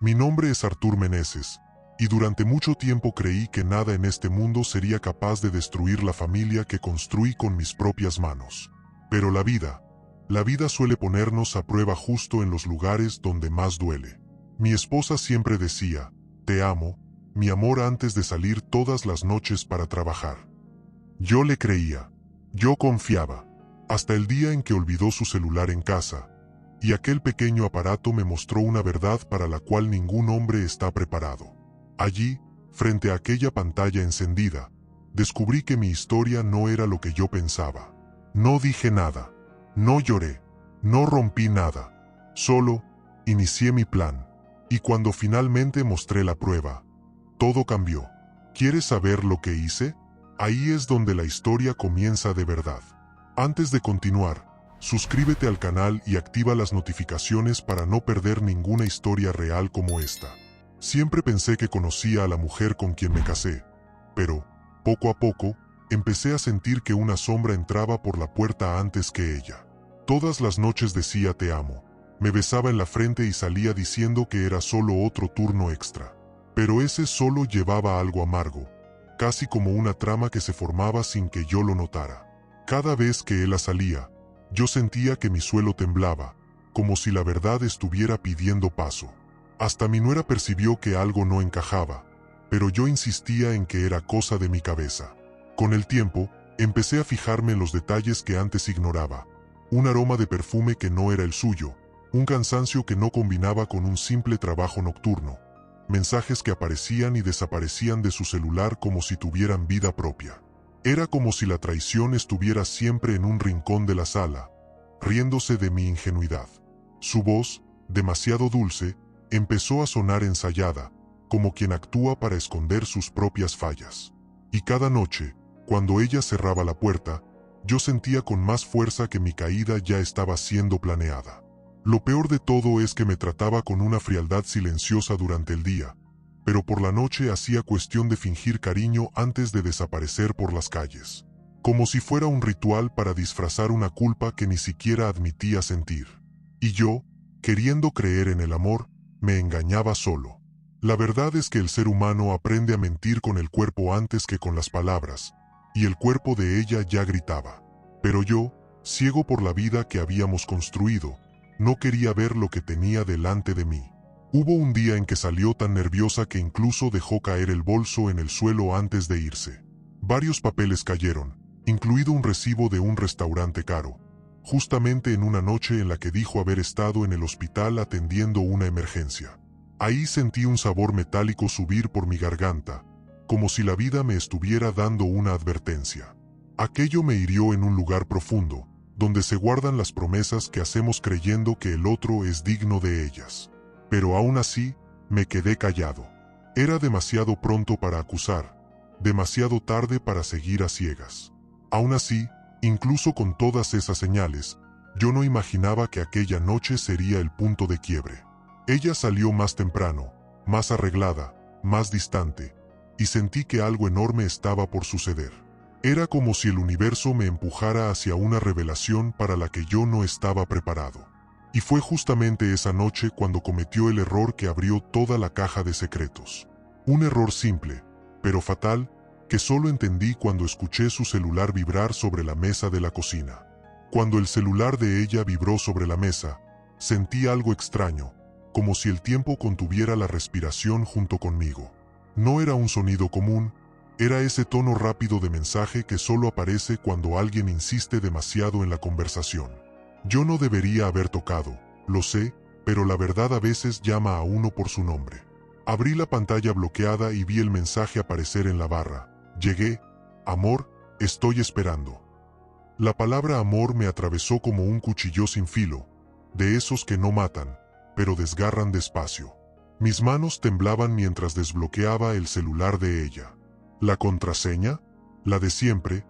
Mi nombre es Artur Meneses, y durante mucho tiempo creí que nada en este mundo sería capaz de destruir la familia que construí con mis propias manos. Pero la vida suele ponernos a prueba justo en los lugares donde más duele. Mi esposa siempre decía, te amo, mi amor, antes de salir todas las noches para trabajar. Yo le creía, yo confiaba, hasta el día en que olvidó su celular en casa, y aquel pequeño aparato me mostró una verdad para la cual ningún hombre está preparado. Allí, frente a aquella pantalla encendida, descubrí que mi historia no era lo que yo pensaba. No dije nada, no lloré, no rompí nada, solo inicié mi plan. Y cuando finalmente mostré la prueba, todo cambió. ¿Quieres saber lo que hice? Ahí es donde la historia comienza de verdad. Antes de continuar, suscríbete al canal y activa las notificaciones para no perder ninguna historia real como esta. Siempre pensé que conocía a la mujer con quien me casé, pero, poco a poco, empecé a sentir que una sombra entraba por la puerta antes que ella. Todas las noches decía te amo, me besaba en la frente y salía diciendo que era solo otro turno extra. Pero ese solo llevaba algo amargo, casi como una trama que se formaba sin que yo lo notara. Cada vez que él salía, yo sentía que mi suelo temblaba, como si la verdad estuviera pidiendo paso. Hasta mi nuera percibió que algo no encajaba, pero yo insistía en que era cosa de mi cabeza. Con el tiempo, empecé a fijarme en los detalles que antes ignoraba. Un aroma de perfume que no era el suyo, un cansancio que no combinaba con un simple trabajo nocturno, mensajes que aparecían y desaparecían de su celular como si tuvieran vida propia. Era como si la traición estuviera siempre en un rincón de la sala, riéndose de mi ingenuidad. Su voz, demasiado dulce, empezó a sonar ensayada, como quien actúa para esconder sus propias fallas. Y cada noche, cuando ella cerraba la puerta, yo sentía con más fuerza que mi caída ya estaba siendo planeada. Lo peor de todo es que me trataba con una frialdad silenciosa durante el día, pero por la noche hacía cuestión de fingir cariño antes de desaparecer por las calles, como si fuera un ritual para disfrazar una culpa que ni siquiera admitía sentir. Y yo, queriendo creer en el amor, me engañaba solo. La verdad es que el ser humano aprende a mentir con el cuerpo antes que con las palabras, y el cuerpo de ella ya gritaba. Pero yo, ciego por la vida que habíamos construido, no quería ver lo que tenía delante de mí. Hubo un día en que salió tan nerviosa que incluso dejó caer el bolso en el suelo antes de irse. Varios papeles cayeron, incluido un recibo de un restaurante caro, justamente en una noche en la que dijo haber estado en el hospital atendiendo una emergencia. Ahí sentí un sabor metálico subir por mi garganta, como si la vida me estuviera dando una advertencia. Aquello me hirió en un lugar profundo, donde se guardan las promesas que hacemos creyendo que el otro es digno de ellas. Pero aún así, me quedé callado. Era demasiado pronto para acusar, demasiado tarde para seguir a ciegas. Aún así, incluso con todas esas señales, yo no imaginaba que aquella noche sería el punto de quiebre. Ella salió más temprano, más arreglada, más distante, y sentí que algo enorme estaba por suceder. Era como si el universo me empujara hacia una revelación para la que yo no estaba preparado. Y fue justamente esa noche cuando cometió el error que abrió toda la caja de secretos. Un error simple, pero fatal, que solo entendí cuando escuché su celular vibrar sobre la mesa de la cocina. Cuando el celular de ella vibró sobre la mesa, sentí algo extraño, como si el tiempo contuviera la respiración junto conmigo. No era un sonido común, era ese tono rápido de mensaje que solo aparece cuando alguien insiste demasiado en la conversación. Yo no debería haber tocado, lo sé, pero la verdad a veces llama a uno por su nombre. Abrí la pantalla bloqueada y vi el mensaje aparecer en la barra. Llegué, amor, estoy esperando. La palabra amor me atravesó como un cuchillo sin filo, de esos que no matan, pero desgarran despacio. Mis manos temblaban mientras desbloqueaba el celular de ella. ¿La contraseña? La de siempre.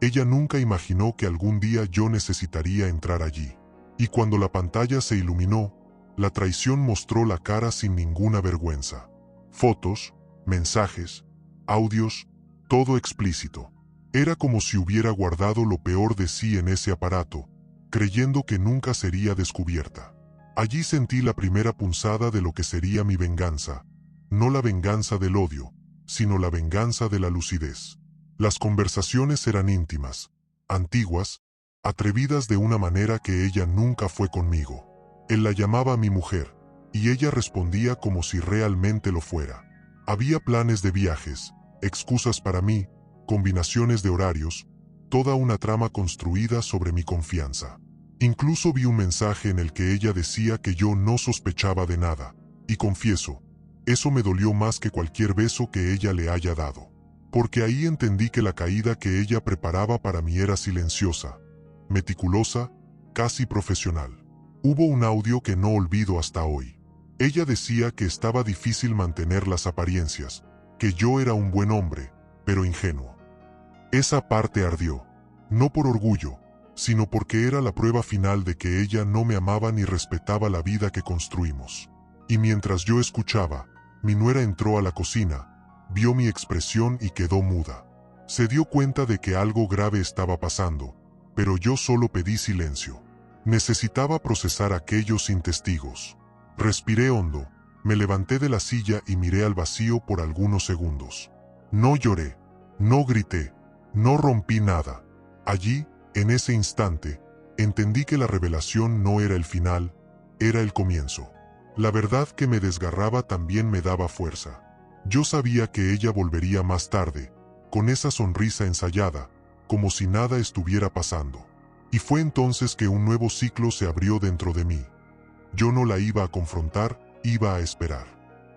Ella nunca imaginó que algún día yo necesitaría entrar allí. Y cuando la pantalla se iluminó, la traición mostró la cara sin ninguna vergüenza. Fotos, mensajes, audios, todo explícito. Era como si hubiera guardado lo peor de sí en ese aparato, creyendo que nunca sería descubierta. Allí sentí la primera punzada de lo que sería mi venganza. No la venganza del odio, sino la venganza de la lucidez. Las conversaciones eran íntimas, antiguas, atrevidas de una manera que ella nunca fue conmigo. Él la llamaba mi mujer, y ella respondía como si realmente lo fuera. Había planes de viajes, excusas para mí, combinaciones de horarios, toda una trama construida sobre mi confianza. Incluso vi un mensaje en el que ella decía que yo no sospechaba de nada, y confieso, eso me dolió más que cualquier beso que ella le haya dado. Porque ahí entendí que la caída que ella preparaba para mí era silenciosa, meticulosa, casi profesional. Hubo un audio que no olvido hasta hoy. Ella decía que estaba difícil mantener las apariencias, que yo era un buen hombre, pero ingenuo. Esa parte ardió, no por orgullo, sino porque era la prueba final de que ella no me amaba ni respetaba la vida que construimos. Y mientras yo escuchaba, mi nuera entró a la cocina, vio mi expresión y quedó muda. Se dio cuenta de que algo grave estaba pasando, pero yo solo pedí silencio. Necesitaba procesar aquello sin testigos. Respiré hondo, me levanté de la silla y miré al vacío por algunos segundos. No lloré, no grité, no rompí nada. Allí, en ese instante, entendí que la revelación no era el final, era el comienzo. La verdad que me desgarraba también me daba fuerza. Yo sabía que ella volvería más tarde, con esa sonrisa ensayada, como si nada estuviera pasando. Y fue entonces que un nuevo ciclo se abrió dentro de mí. Yo no la iba a confrontar, iba a esperar.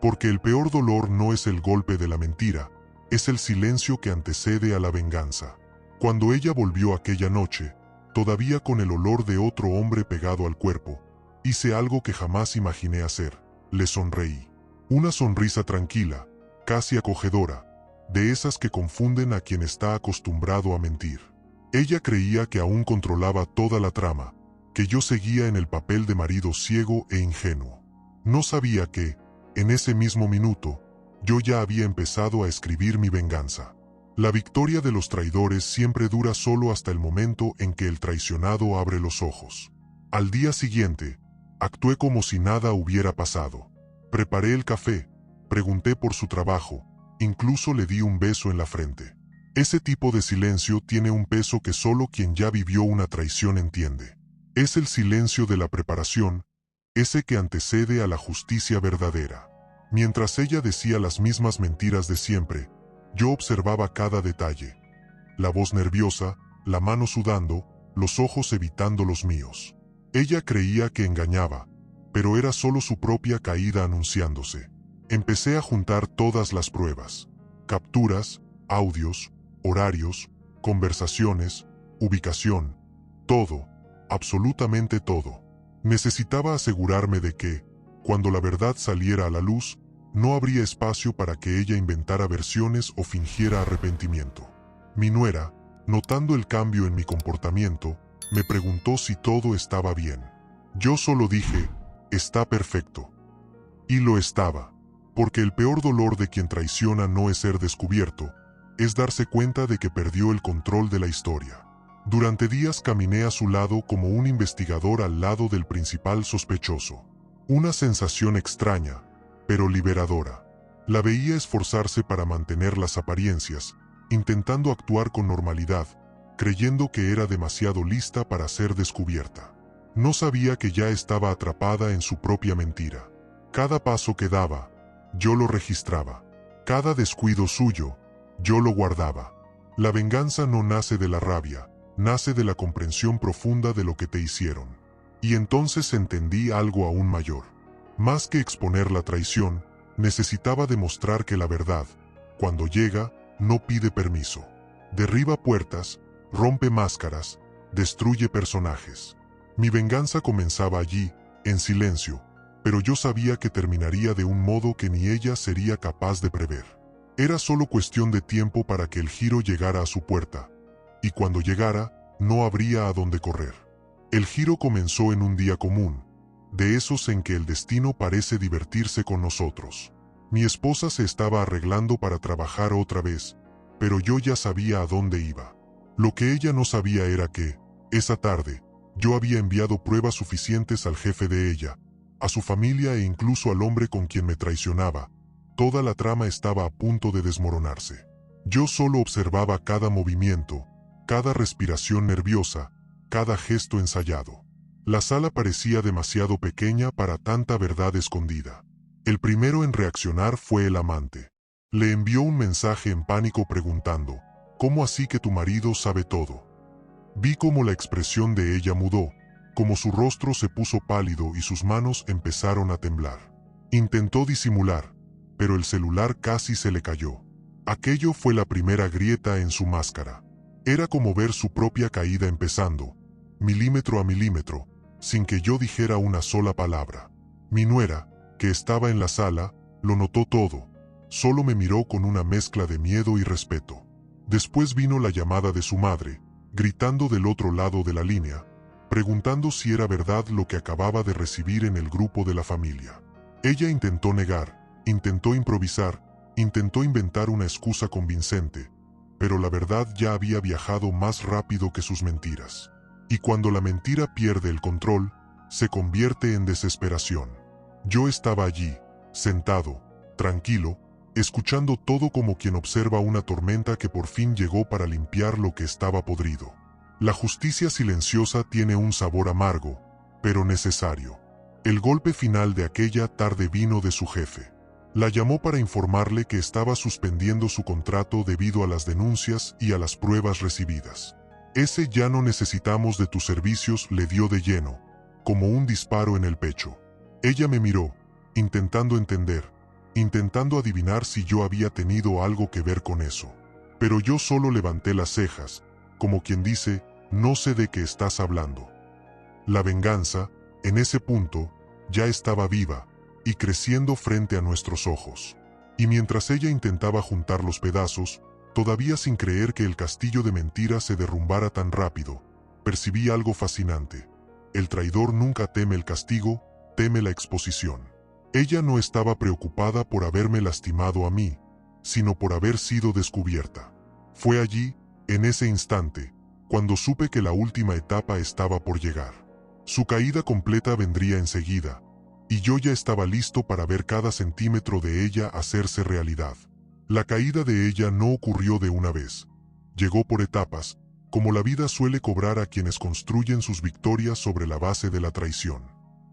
Porque el peor dolor no es el golpe de la mentira, es el silencio que antecede a la venganza. Cuando ella volvió aquella noche, todavía con el olor de otro hombre pegado al cuerpo, hice algo que jamás imaginé hacer, le sonreí. Una sonrisa tranquila, casi acogedora, de esas que confunden a quien está acostumbrado a mentir. Ella creía que aún controlaba toda la trama, que yo seguía en el papel de marido ciego e ingenuo. No sabía que, en ese mismo minuto, yo ya había empezado a escribir mi venganza. La victoria de los traidores siempre dura solo hasta el momento en que el traicionado abre los ojos. Al día siguiente, actué como si nada hubiera pasado. Preparé el café, pregunté por su trabajo, incluso le di un beso en la frente. Ese tipo de silencio tiene un peso que solo quien ya vivió una traición entiende. Es el silencio de la preparación, ese que antecede a la justicia verdadera. Mientras ella decía las mismas mentiras de siempre, yo observaba cada detalle. La voz nerviosa, la mano sudando, los ojos evitando los míos. Ella creía que engañaba, pero era solo su propia caída anunciándose. Empecé a juntar todas las pruebas. Capturas, audios, horarios, conversaciones, ubicación, todo, absolutamente todo. Necesitaba asegurarme de que, cuando la verdad saliera a la luz, no habría espacio para que ella inventara versiones o fingiera arrepentimiento. Mi nuera, notando el cambio en mi comportamiento, me preguntó si todo estaba bien. Yo solo dije, está perfecto. Y lo estaba, porque el peor dolor de quien traiciona no es ser descubierto, es darse cuenta de que perdió el control de la historia. Durante días caminé a su lado como un investigador al lado del principal sospechoso. Una sensación extraña, pero liberadora. La veía esforzarse para mantener las apariencias, intentando actuar con normalidad, creyendo que era demasiado lista para ser descubierta. No sabía que ya estaba atrapada en su propia mentira. Cada paso que daba, yo lo registraba. Cada descuido suyo, yo lo guardaba. La venganza no nace de la rabia, nace de la comprensión profunda de lo que te hicieron. Y entonces entendí algo aún mayor. Más que exponer la traición, necesitaba demostrar que la verdad, cuando llega, no pide permiso. Derriba puertas, rompe máscaras, destruye personajes. Mi venganza comenzaba allí, en silencio, pero yo sabía que terminaría de un modo que ni ella sería capaz de prever. Era solo cuestión de tiempo para que el giro llegara a su puerta, y cuando llegara, no habría a dónde correr. El giro comenzó en un día común, de esos en que el destino parece divertirse con nosotros. Mi esposa se estaba arreglando para trabajar otra vez, pero yo ya sabía a dónde iba. Lo que ella no sabía era que, esa tarde, yo había enviado pruebas suficientes al jefe de ella, a su familia e incluso al hombre con quien me traicionaba. Toda la trama estaba a punto de desmoronarse. Yo solo observaba cada movimiento, cada respiración nerviosa, cada gesto ensayado. La sala parecía demasiado pequeña para tanta verdad escondida. El primero en reaccionar fue el amante. Le envió un mensaje en pánico preguntando, ¿cómo así que tu marido sabe todo? Vi cómo la expresión de ella mudó, cómo su rostro se puso pálido y sus manos empezaron a temblar. Intentó disimular, pero el celular casi se le cayó. Aquello fue la primera grieta en su máscara. Era como ver su propia caída empezando, milímetro a milímetro, sin que yo dijera una sola palabra. Mi nuera, que estaba en la sala, lo notó todo. Solo me miró con una mezcla de miedo y respeto. Después vino la llamada de su madre, gritando del otro lado de la línea, preguntando si era verdad lo que acababa de recibir en el grupo de la familia. Ella intentó negar, intentó improvisar, intentó inventar una excusa convincente, pero la verdad ya había viajado más rápido que sus mentiras. Y cuando la mentira pierde el control, se convierte en desesperación. Yo estaba allí, sentado, tranquilo, escuchando todo como quien observa una tormenta que por fin llegó para limpiar lo que estaba podrido. La justicia silenciosa tiene un sabor amargo, pero necesario. El golpe final de aquella tarde vino de su jefe. La llamó para informarle que estaba suspendiendo su contrato debido a las denuncias y a las pruebas recibidas. Ese "ya no necesitamos de tus servicios" le dio de lleno, como un disparo en el pecho. Ella me miró, intentando entender, intentando adivinar si yo había tenido algo que ver con eso. Pero yo solo levanté las cejas, como quien dice, no sé de qué estás hablando. La venganza, en ese punto, ya estaba viva y creciendo frente a nuestros ojos. Y mientras ella intentaba juntar los pedazos, todavía sin creer que el castillo de mentiras se derrumbara tan rápido, percibí algo fascinante. El traidor nunca teme el castigo, teme la exposición. Ella no estaba preocupada por haberme lastimado a mí, sino por haber sido descubierta. Fue allí, en ese instante, cuando supe que la última etapa estaba por llegar. Su caída completa vendría enseguida, y yo ya estaba listo para ver cada centímetro de ella hacerse realidad. La caída de ella no ocurrió de una vez. Llegó por etapas, como la vida suele cobrar a quienes construyen sus victorias sobre la base de la traición.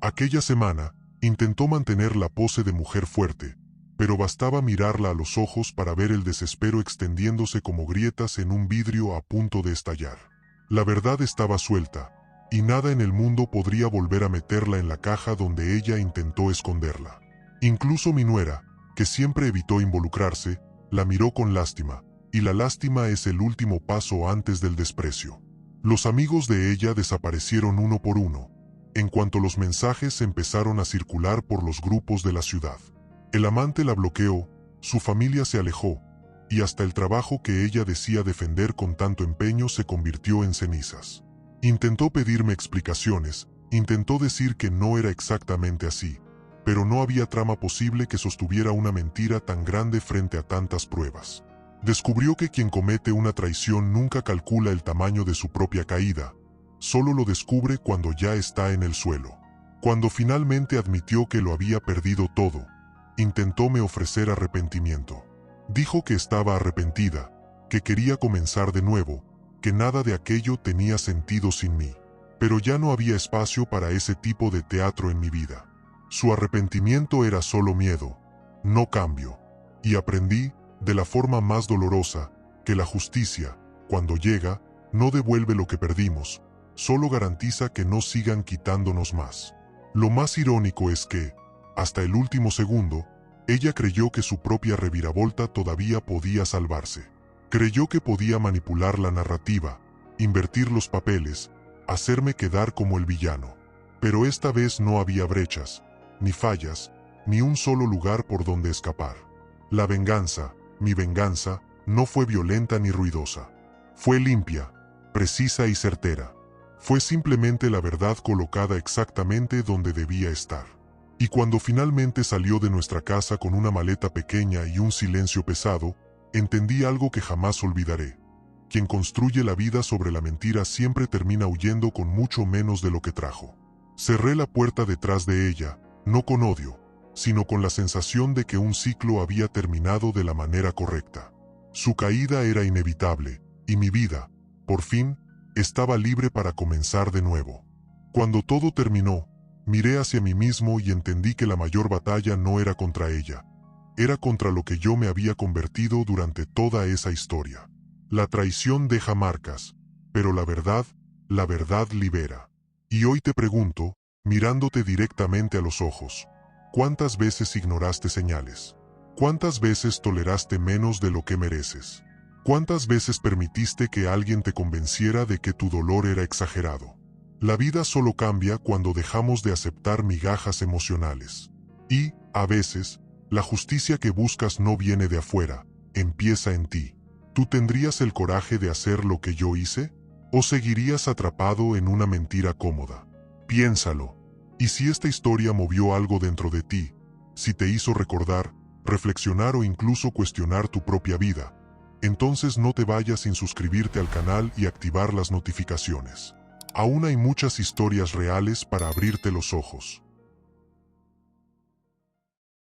Aquella semana, intentó mantener la pose de mujer fuerte, pero bastaba mirarla a los ojos para ver el desespero extendiéndose como grietas en un vidrio a punto de estallar. La verdad estaba suelta, y nada en el mundo podría volver a meterla en la caja donde ella intentó esconderla. Incluso mi nuera, que siempre evitó involucrarse, la miró con lástima, y la lástima es el último paso antes del desprecio. Los amigos de ella desaparecieron uno por uno, en cuanto los mensajes empezaron a circular por los grupos de la ciudad. El amante la bloqueó, su familia se alejó, y hasta el trabajo que ella decía defender con tanto empeño se convirtió en cenizas. Intentó pedirme explicaciones, intentó decir que no era exactamente así, pero no había trama posible que sostuviera una mentira tan grande frente a tantas pruebas. Descubrió que quien comete una traición nunca calcula el tamaño de su propia caída, solo lo descubre cuando ya está en el suelo. Cuando finalmente admitió que lo había perdido todo, intentóme ofrecer arrepentimiento. Dijo que estaba arrepentida, que quería comenzar de nuevo, que nada de aquello tenía sentido sin mí. Pero ya no había espacio para ese tipo de teatro en mi vida. Su arrepentimiento era solo miedo, no cambio. Y aprendí, de la forma más dolorosa, que la justicia, cuando llega, no devuelve lo que perdimos, solo garantiza que no sigan quitándonos más. Lo más irónico es que, hasta el último segundo, ella creyó que su propia reviravolta todavía podía salvarse. Creyó que podía manipular la narrativa, invertir los papeles, hacerme quedar como el villano. Pero esta vez no había brechas, ni fallas, ni un solo lugar por donde escapar. La venganza, mi venganza, no fue violenta ni ruidosa. Fue limpia, precisa y certera. Fue simplemente la verdad colocada exactamente donde debía estar. Y cuando finalmente salió de nuestra casa con una maleta pequeña y un silencio pesado, entendí algo que jamás olvidaré. Quien construye la vida sobre la mentira siempre termina huyendo con mucho menos de lo que trajo. Cerré la puerta detrás de ella, no con odio, sino con la sensación de que un ciclo había terminado de la manera correcta. Su caída era inevitable, y mi vida, por fin, estaba libre para comenzar de nuevo. Cuando todo terminó, miré hacia mí mismo y entendí que la mayor batalla no era contra ella, era contra lo que yo me había convertido durante toda esa historia. La traición deja marcas, pero la verdad libera. Y hoy te pregunto, mirándote directamente a los ojos, ¿cuántas veces ignoraste señales? ¿Cuántas veces toleraste menos de lo que mereces? ¿Cuántas veces permitiste que alguien te convenciera de que tu dolor era exagerado? La vida solo cambia cuando dejamos de aceptar migajas emocionales. Y, a veces, la justicia que buscas no viene de afuera, empieza en ti. ¿Tú tendrías el coraje de hacer lo que yo hice? ¿O seguirías atrapado en una mentira cómoda? Piénsalo. ¿Y si esta historia movió algo dentro de ti? Si te hizo recordar, reflexionar o incluso cuestionar tu propia vida, entonces no te vayas sin suscribirte al canal y activar las notificaciones. Aún hay muchas historias reales para abrirte los ojos.